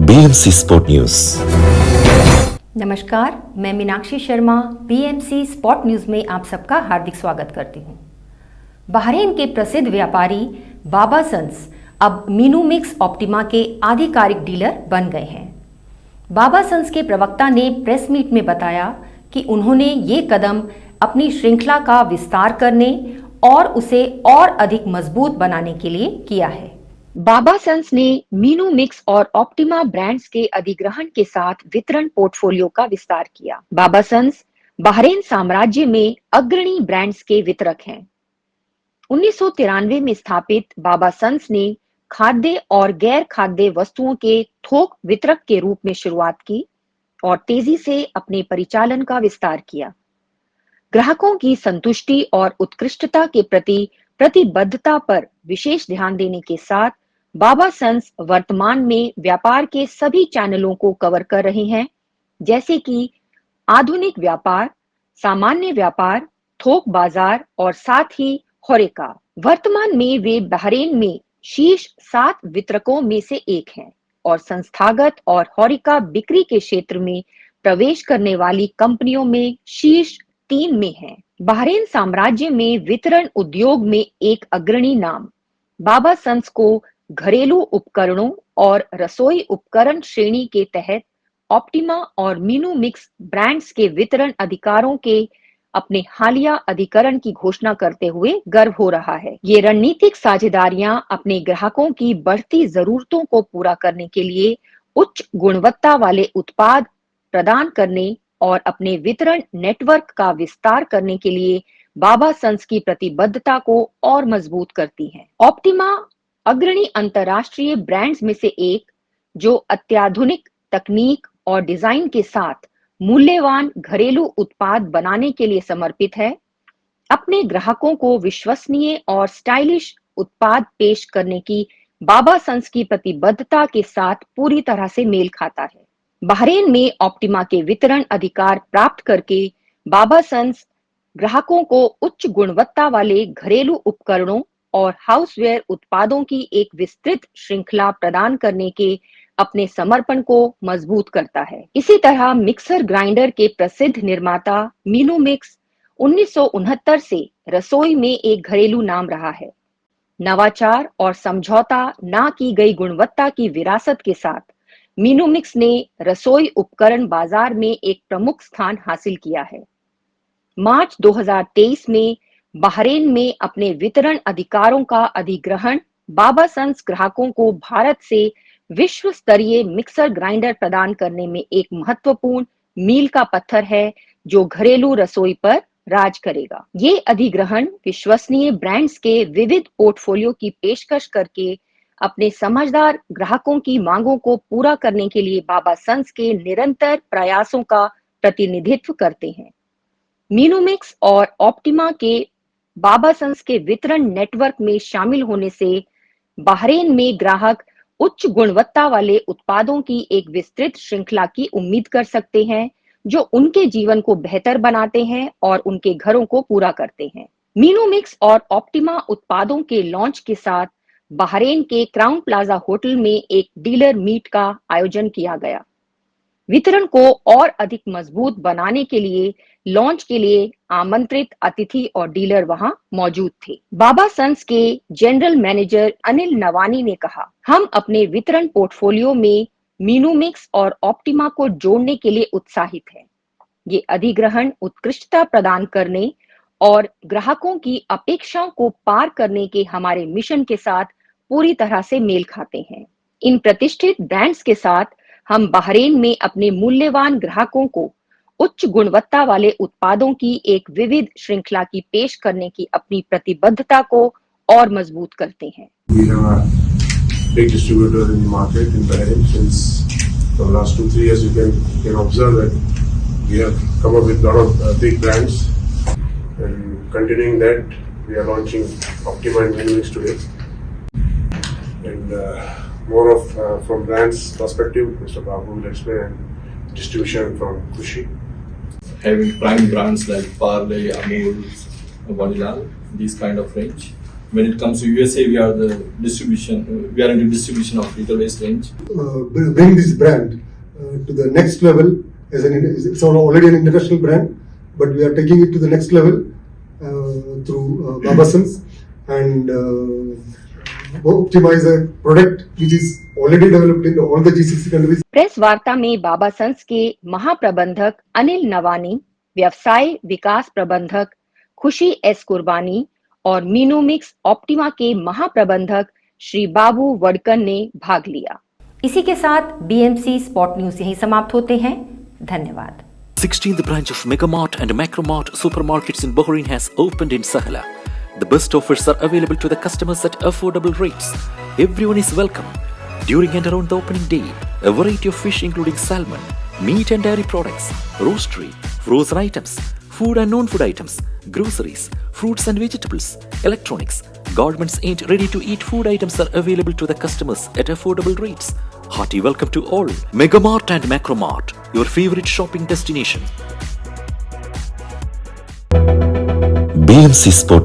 BMC sport news. नमस्कार, मैं Meenakshi Sharma BMC spot news में आप सबका हार्दिक स्वागत करती हूँ। बहरीन के प्रसिद्ध व्यापारी बाबा सन्स अब मीनूमिक्स ऑप्टिमा के आधिकारिक डीलर बन गए हैं। बाबा सन्स के प्रवक्ता ने प्रेस मीट में बताया कि उन्होंने ये कदम अपनी श्रृंखला का विस्तार करने और उसे और अधिक मजबूत बनाने के लिए किया है। बाबा सन्स ने मीनूमिक्स और ऑप्टिमा ब्रांड्स के अधिग्रहण के साथ वितरण पोर्टफोलियो का विस्तार किया। बाबा सन्स बहरीन साम्राज्य में अग्रणी ब्रांड्स के वितरक हैं। 1993 में स्थापित बाबा सन्स ने खाद्य और गैर खाद्य वस्तुओं के थोक वितरक के रूप में शुरुआत की और तेजी से अपने परिचालन का विस्तार किया। ग्राहकों की संतुष्टि और उत्कृष्टता के प्रति प्रतिबद्धता पर विशेष ध्यान देने के साथ बाबा सन्स वर्तमान में व्यापार के सभी चैनलों को कवर कर रहे हैं, जैसे कि आधुनिक व्यापार, सामान्य व्यापार, थोक बाजार और साथ ही होरेका। वर्तमान में वे बहरीन में शीर्ष 7 वितरकों में से एक हैं और संस्थागत और होरेका बिक्री के क्षेत्र में प्रवेश करने वाली कंपनियों में शीर्ष 3 में हैं। बहरीन साम्राज्य में वितरण उद्योग में एक अग्रणी नाम बाबा सन्स को घरेलू उपकरणों और रसोई उपकरण श्रेणी के तहत ऑप्टिमा और मीनूमिक्स ब्रांड्स के वितरण अधिकारों के अपने हालिया अधिकरण की घोषणा करते हुए गर्व हो रहा है। ये रणनीतिक साझेदारियां अपने ग्राहकों की बढ़ती जरूरतों को पूरा करने के लिए उच्च गुणवत्ता वाले उत्पाद प्रदान करने और अपने वितरण नेटवर्क का विस्तार करने के लिए बाबा सन्स की प्रतिबद्धता को और मजबूत करती हैं। ऑप्टिमा अग्रणी अंतरराष्ट्रीय ब्रांड्स में से एक, जो अत्याधुनिक तकनीक और डिजाइन के साथ मूल्यवान घरेलू उत्पाद बनाने के लिए समर्पित है, अपने ग्राहकों को विश्वसनीय और स्टाइलिश उत्पाद पेश करने की बाबा सन्स की प्रतिबद्धता के साथ पूरी तरह से मेल खाता है। बहरीन में ऑप्टिमा के वितरण अधिकार प्राप्त करके बाबा सन्स ग्राहकों को उच्च गुणवत्ता वाले घरेलू उपकरणों और हाउसवेयर उत्पादों की एक विस्तृत श्रृंखला प्रदान करने के अपने समर्पण को मजबूत करता है। इसी तरह मिक्सर ग्राइंडर के प्रसिद्ध निर्माता मीनूमिक्स 1969 से रसोई में एक घरेलू नाम रहा है। नवाचार और समझौता न की गई गुणवत्ता की विरासत के साथ मीनूमिक्स ने रसोई उपकरण बाजार में एक प्रमुख स्थान हासिल किया है। मार्च 2023 में बहरीन में अपने वितरण अधिकारों का अधिग्रहण बाबा सन्स ग्राहकों को भारत से विश्व स्तरीय मिक्सर ग्राइंडर प्रदान करने में एक महत्वपूर्ण मील का पत्थर है, जो घरेलू रसोई पर राज करेगा। ये अधिग्रहण विश्वसनीय ब्रांड्स के विविध पोर्टफोलियो की पेशकश करके अपने समझदार ग्राहकों की मांगों को पूरा करने के लिए बाबा सन्स के निरंतर प्रयासों का प्रतिनिधित्व करते हैं। मीनूमिक्स और ऑप्टिमा के बाबा सन्स के वितरण नेटवर्क में शामिल होने से बहरीन में ग्राहक उच्च गुणवत्ता वाले उत्पादों की एक विस्तृत श्रृंखला की उम्मीद कर सकते हैं, जो उनके जीवन को बेहतर बनाते हैं और उनके घरों को पूरा करते हैं। मीनूमिक्स और ऑप्टिमा उत्पादों के लॉन्च के साथ बहरीन के क्राउन प्लाजा होटल में एक डीलर मीट का आयोजन किया गया। वितरण को और अधिक मजबूत बनाने के लिए लॉन्च के लिए आमंत्रित अतिथि और डीलर वहां मौजूद थे। बाबा सन्स के जनरल मैनेजर अनिल नवानी ने कहा, हम अपने वितरण पोर्टफोलियो में मीनूमिक्स और ऑप्टिमा को जोड़ने के लिए उत्साहित हैं। ये अधिग्रहण उत्कृष्टता प्रदान करने और ग्राहकों की अपेक्षाओं को पार करने के हमारे मिशन के साथ पूरी तरह से मेल खाते हैं। इन प्रतिष्ठित ब्रांड्स के साथ हम बहरीन में अपने मूल्यवान ग्राहकों को उच्च गुणवत्ता वाले उत्पादों की एक विविध श्रृंखला की पेश करने की अपनी प्रतिबद्धता को और मजबूत करते हैं। We have a big distributor in the market in Bahrain since the last 2-3 years. You can observe that we have come up with a lot of big brands, and continuing that, we are launching Optima and Minimix today. And more of from brands perspective, Mr. Babu will explain, and distribution from Kushi. Having prime brands like Parle, Amul, Vanilla, these kind of range. When it comes to USA, we are the distribution. We are into distribution of lethal waste range. Bring this brand to the next level. It's already an international brand, but we are taking it to the next level through Baba Sons and optimize a product which is already developed in all the GCC countries. Press वार्ता में बाबा sons के महाप्रबंधक अनिल नवानी, व्यवसाय विकास प्रबंधक खुशी S कुर्बानी और मीनूमिक्स optima के महाप्रबंधक श्री बाबू वडकन ने भाग लिया। इसी के साथ बीएमसी स्पॉट न्यूज यहीं समाप्त होते हैं। धन्यवाद। 16th branch of Megamart and Macromart supermarkets in Bahrain has opened in Sahala. The best offers are available to the customers at affordable rates. Everyone is welcome. During and around the opening day, a variety of fish including salmon, meat and dairy products, roastery, frozen items, food and non-food items, groceries, fruits and vegetables, electronics, garments and ready-to-eat food items are available to the customers at affordable rates. Hearty welcome to all. Megamart and Macromart, your favorite shopping destination. BMC Sport